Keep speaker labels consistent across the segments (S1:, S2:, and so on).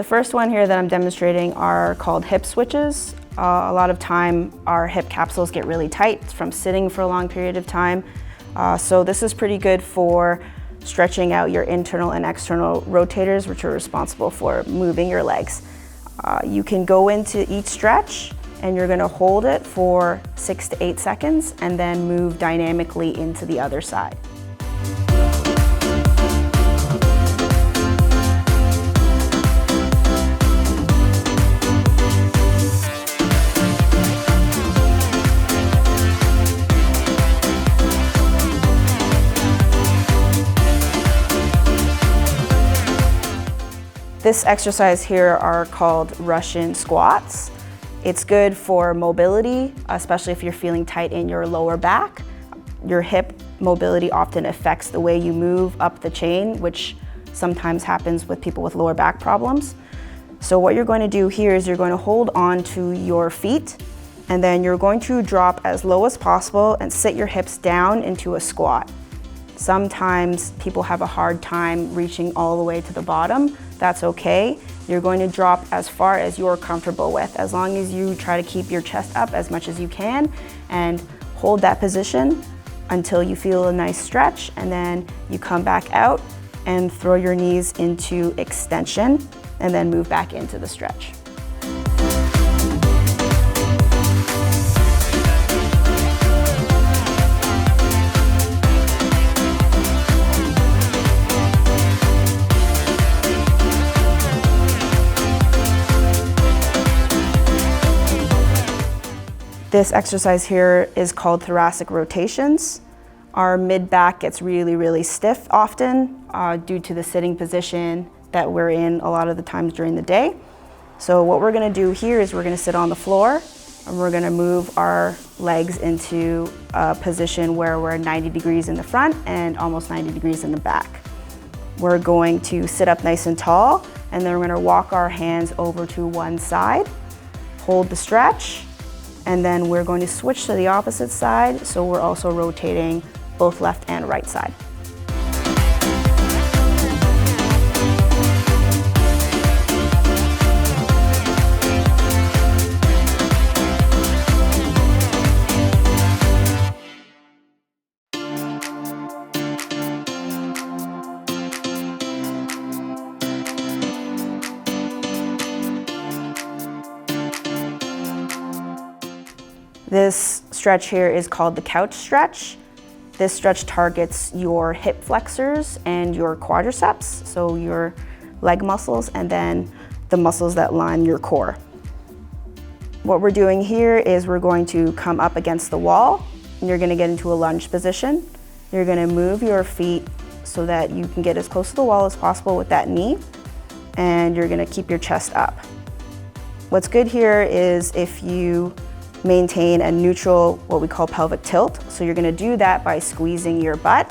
S1: The first one here that I'm demonstrating are called hip switches. A lot of time our hip capsules get really tight from sitting for a long period of time. So this is pretty good for stretching out your internal and external rotators, which are responsible for moving your legs. You can go into each stretch and you're gonna hold it for 6 to 8 seconds and then move dynamically into the other side. This exercise here are called Russian squats. It's good for mobility, especially if you're feeling tight in your lower back. Your hip mobility often affects the way you move up the chain, which sometimes happens with people with lower back problems. So what you're going to do here is you're going to hold on to your feet, and then you're going to drop as low as possible and sit your hips down into a squat. Sometimes people have a hard time reaching all the way to the bottom. That's okay. You're going to drop as far as you're comfortable with, as long as you try to keep your chest up as much as you can and hold that position until you feel a nice stretch, and then you come back out and throw your knees into extension and then move back into the stretch. This exercise here is called thoracic rotations. Our mid-back gets really, really stiff often due to the sitting position that we're in a lot of the times during the day. So what we're gonna do here is we're gonna sit on the floor and we're gonna move our legs into a position where we're 90 degrees in the front and almost 90 degrees in the back. We're going to sit up nice and tall, and then we're gonna walk our hands over to one side, hold the stretch, and then we're going to switch to the opposite side, so we're also rotating both left and right side. This stretch here is called the couch stretch. This stretch targets your hip flexors and your quadriceps, so your leg muscles, and then the muscles that line your core. What we're doing here is we're going to come up against the wall, and you're gonna get into a lunge position. You're gonna move your feet so that you can get as close to the wall as possible with that knee, and you're gonna keep your chest up. What's good here is if you maintain a neutral, what we call pelvic tilt. So you're gonna do that by squeezing your butt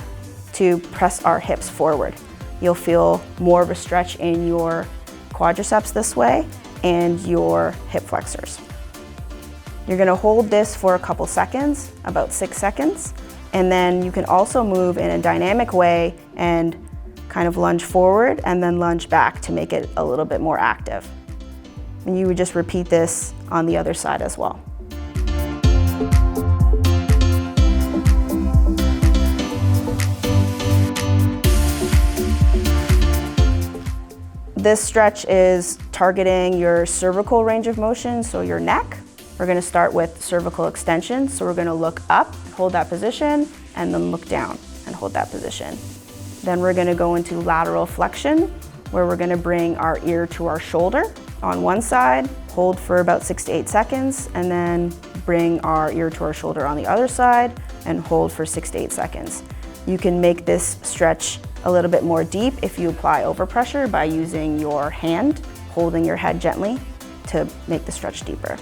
S1: to press our hips forward. You'll feel more of a stretch in your quadriceps this way and your hip flexors. You're gonna hold this for a couple seconds, about 6 seconds, and then you can also move in a dynamic way and kind of lunge forward and then lunge back to make it a little bit more active. And you would just repeat this on the other side as well. This stretch is targeting your cervical range of motion, so your neck. We're gonna start with cervical extension. So we're gonna look up, hold that position, and then look down and hold that position. Then we're gonna go into lateral flexion, where we're gonna bring our ear to our shoulder on one side, hold for about 6 to 8 seconds, and then bring our ear to our shoulder on the other side and hold for 6 to 8 seconds. You can make this stretch a little bit more deep if you apply overpressure by using your hand, holding your head gently to make the stretch deeper.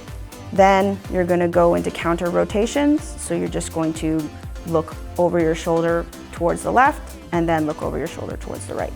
S1: Then you're gonna go into counter rotations. So you're just going to look over your shoulder towards the left and then look over your shoulder towards the right.